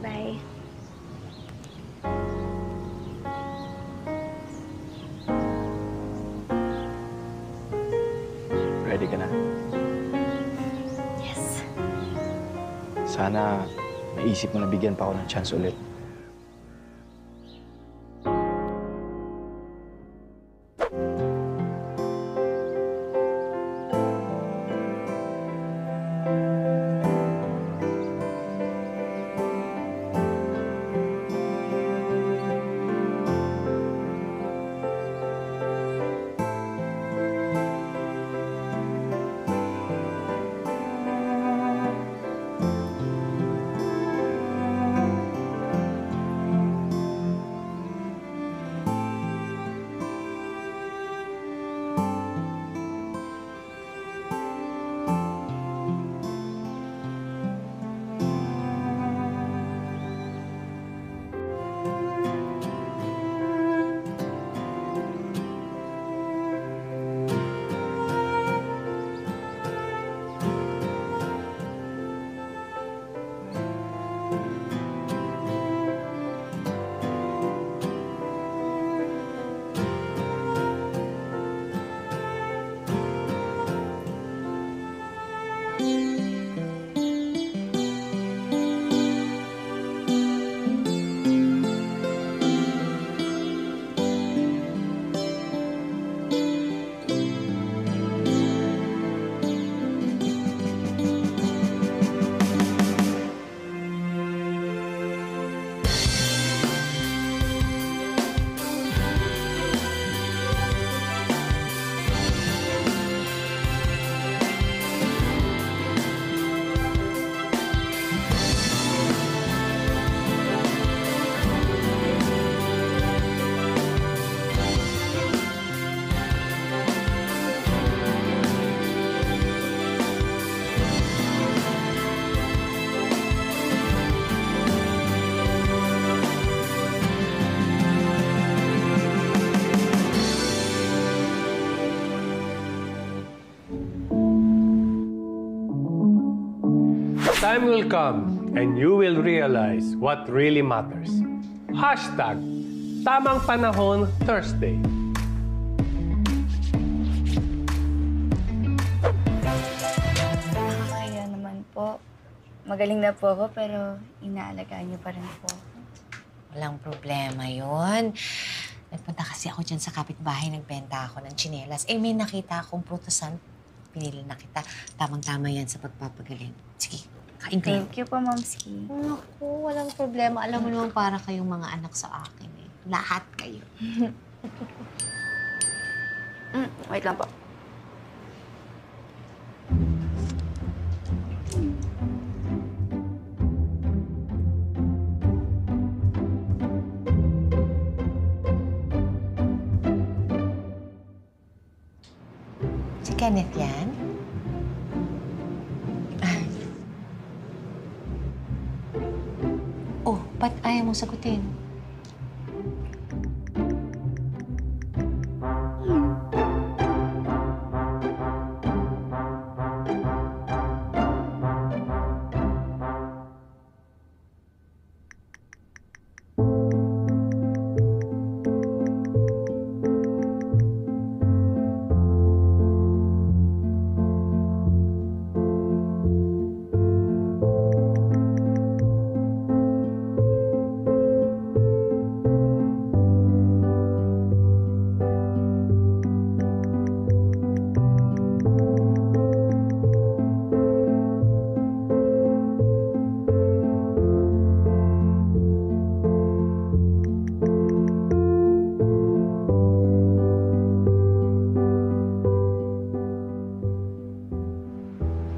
Bye. Ready ka na? Yes. Sana naisip mo na bigyan pa ako ng chance ulit. Time will come and you will realize what really matters. Hashtag, Tamang Panahon Thursday. Nakakaya naman po. Magaling na po ako, pero inaalagaan niyo pa rin po ako. Walang problema yon. Nagpunta kasi ako dyan sa kapitbahay, nagbenta ako ng tsinelas. Eh, may nakita akong prutusan. Pinili na kita. Tamang-tama yan sa pagpapagaling. Sige, kain kayo. Thank you po, Momski. Naku, walang problema. Alam mo naman para kayong mga anak sa akin eh. Lahat kayo. Wait lang po. Si Kenneth yan? Oh, ba't ayaw mong sagutin?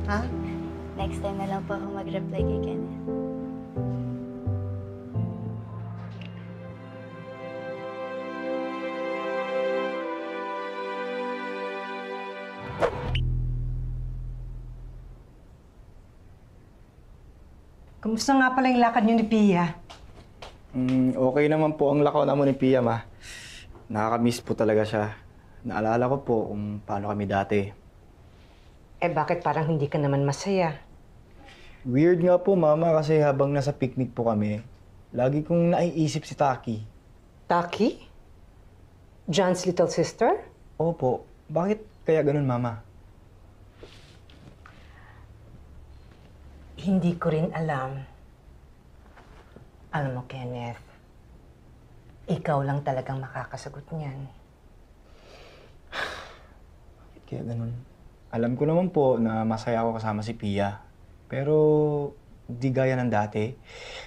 Ha? Next time na lang po ako mag-reply kay Kenneth. Kumusta nga pala yung lakad niyo ni Pia? Okay naman po ang lakaw naman ni Pia, ma. Nakakamiss po talaga siya. Naalala ko po kung paano kami dati. Eh bakit parang hindi ka naman masaya? Weird nga po, Mama, kasi habang nasa picnic po kami, lagi kong naiisip si Taki. Taki? John's little sister? Opo, bakit kaya ganun, Mama? Hindi ko rin alam. Alam mo, Kenneth, ikaw lang talagang makakasagot niyan. Bakit kaya ganun? Alam ko naman po na masaya ako kasama si Pia. Pero di gaya ng dati.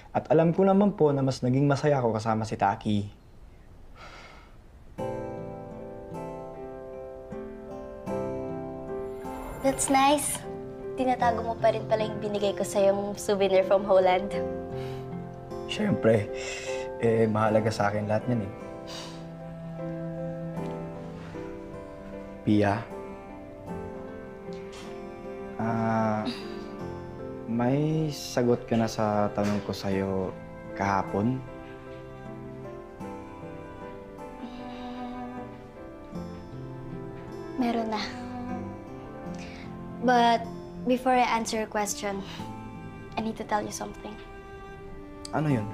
At alam ko naman po na mas naging masaya ako kasama si Taki. That's nice. Tinatago mo pa rin pala yung binigay ko sa'yong souvenir from Holland. Siyempre, mahalaga sa akin lahat yan eh. Pia, may sagot ka na sa tanong ko sa'yo kahapon? Meron na. But before I answer your question, I need to tell you something. Ano yun?